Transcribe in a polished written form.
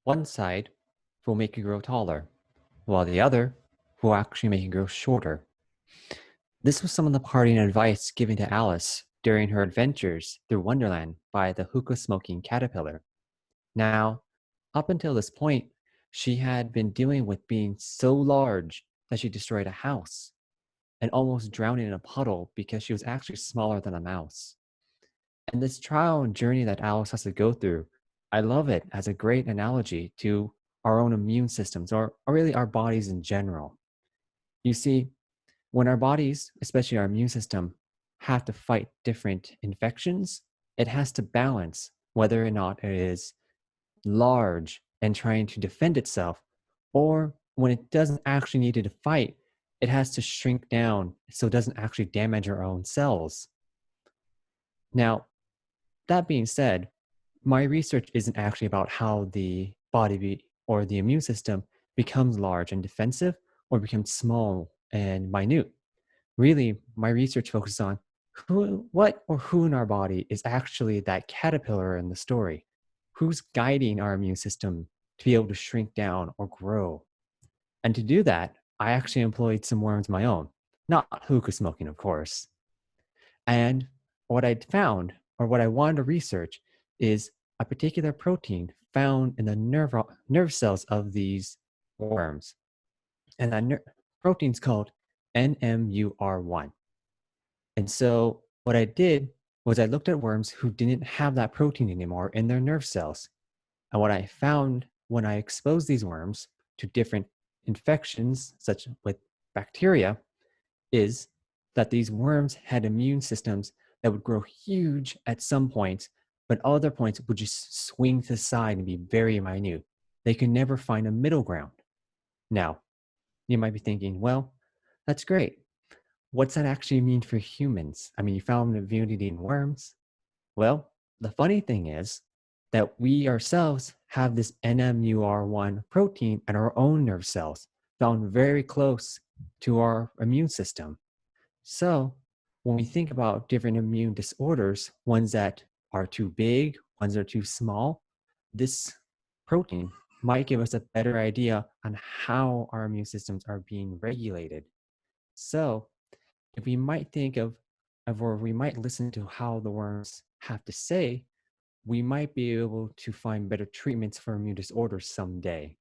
One side will make you grow taller, while the other will actually make you grow shorter. This was some of the parting advice given to Alice during her adventures through Wonderland by the hookah smoking caterpillar. Now, up until this point, she had been dealing with being so large that she destroyed a house and almost drowned in a puddle because she was actually smaller than a mouse. And this trial and journey that Alice has to go through, I love it as a great analogy to our own immune systems, or really our bodies in general. You see, when our bodies, especially our immune system, have to fight different infections, it has to balance whether or not it is large and trying to defend itself, or when it doesn't actually need to fight, it has to shrink down so it doesn't actually damage our own cells. Now, that being said, my research isn't actually about how the or the immune system becomes large and defensive or becomes small and minute. Really, my research focuses on who in our body is actually that caterpillar in the story. Who's guiding our immune system to be able to shrink down or grow? And to do that, I actually employed some worms of my own, not hookah smoking, of course. And what I found, or what I wanted to research, is a particular protein found in the nerve cells of these worms. And that protein's called NMUR1. And so what I did was I looked at worms who didn't have that protein anymore in their nerve cells. And what I found when I exposed these worms to different infections, such with bacteria, is that these worms had immune systems that would grow huge at some points, but other points would just swing to the side and be very minute. They could never find a middle ground. Now, you might be thinking, well, that's great. What's that actually mean for humans? I mean, you found immunity in worms. Well, the funny thing is that we ourselves have this NMUR1 protein in our own nerve cells, found very close to our immune system. So, when we think about different immune disorders, ones that are too big, ones that are too small, this protein might give us a better idea on how our immune systems are being regulated. So, if we might think or we might listen to how the worms have to say, we might be able to find better treatments for immune disorders someday.